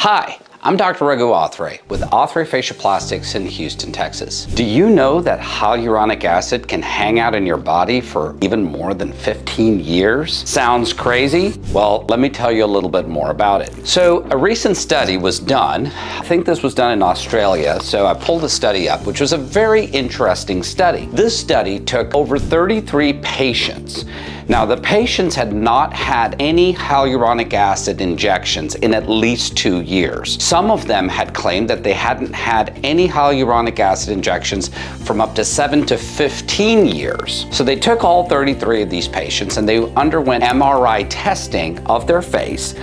Hi, I'm Dr. Raghu Authrey with Authrey Facial Plastics in Houston, Texas. Do you know that hyaluronic acid can hang out in your body for even more than 15 years? Sounds crazy? Well, let me tell you a little bit more about it. So a recent study was done. I think this was done in Australia, so I pulled the study up, which was a very interesting study. This study took over 33 patients. Now, the patients had not had any hyaluronic acid injections in at least 2 years. Some of them had claimed that they hadn't had any hyaluronic acid injections from up to 7 to 15 years. So they took all 33 of these patients and they underwent MRI testing of their face,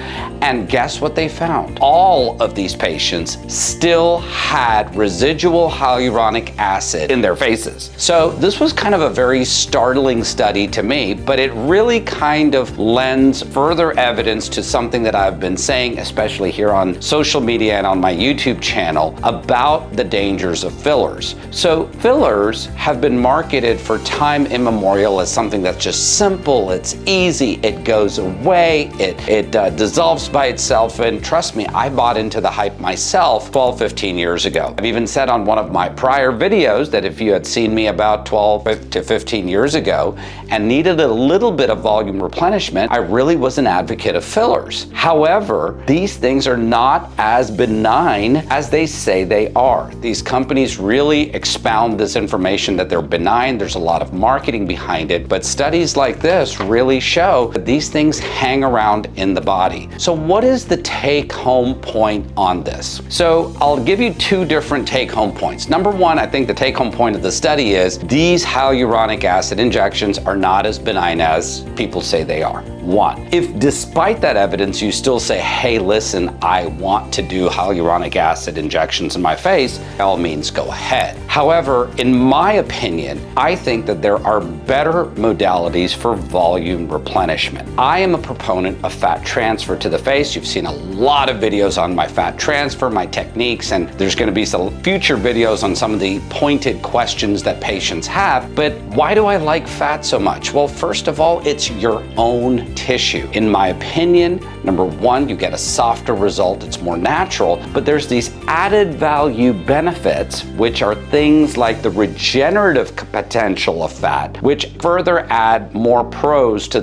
and guess what they found? All of these patients still had residual hyaluronic acid in their faces. So this was kind of a very startling study to me, but it really kind of lends further evidence to something that I've been saying, especially here on social media and on my YouTube channel, about the dangers of fillers. So fillers have been marketed for time immemorial as something that's just simple, it's easy, it goes away, it dissolves by itself, and trust me, I bought into the hype myself 12, 15 years ago. I've even said on one of my prior videos that if you had seen me about 12 to 15 years ago and needed a little bit of volume replenishment, I really was an advocate of fillers. However, these things are not as benign as they say they are. These companies really expound this information that they're benign. There's a lot of marketing behind it, but studies like this really show that these things hang around in the body. So what is the take-home point on this? So I'll give you two different take-home points. Number one, I think the take-home point of the study is these hyaluronic acid injections are not as benign as people say they are. One, if despite that evidence you still say, hey, listen, I want to do hyaluronic acid injections in my face, by all means go ahead. However, in my opinion, I think that there are better modalities for volume replenishment. I am a proponent of fat transfer to the face. You've seen a lot of videos on my fat transfer, my techniques, and there's going to be some future videos on some of the pointed questions that patients have. But why do I like fat so much? Well, first of all, it's your own tissue. In my opinion, number one, you get a softer result, it's more natural, but there's these added value benefits, which are things like the regenerative potential of fat, which further add more pros to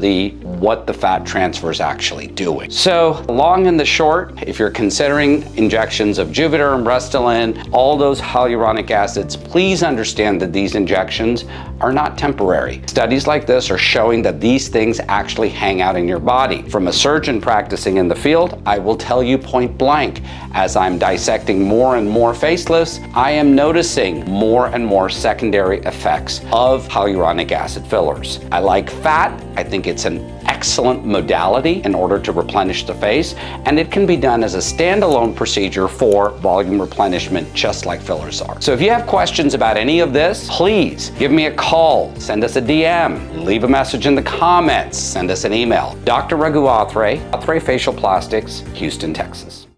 what the fat transfer is actually doing. So long and the short, if you're considering injections of Juvederm, Restylane, all those hyaluronic acids, please understand that these injections are not temporary. Studies like this are showing that these things actually hang out in your body. From a surgeon practicing in the field, I will tell you point blank, as I'm dissecting more and more facelifts, I am noticing more and more secondary effects of hyaluronic acid fillers. I like fat. I think it's an excellent modality in order to replenish the face, and it can be done as a standalone procedure for volume replenishment, just like fillers are. So if you have questions about any of this, please give me a call, send us a DM, leave a message in the comments, send us an email. Dr. Raghu Authrey, Authrey Facial Plastics, Houston, Texas.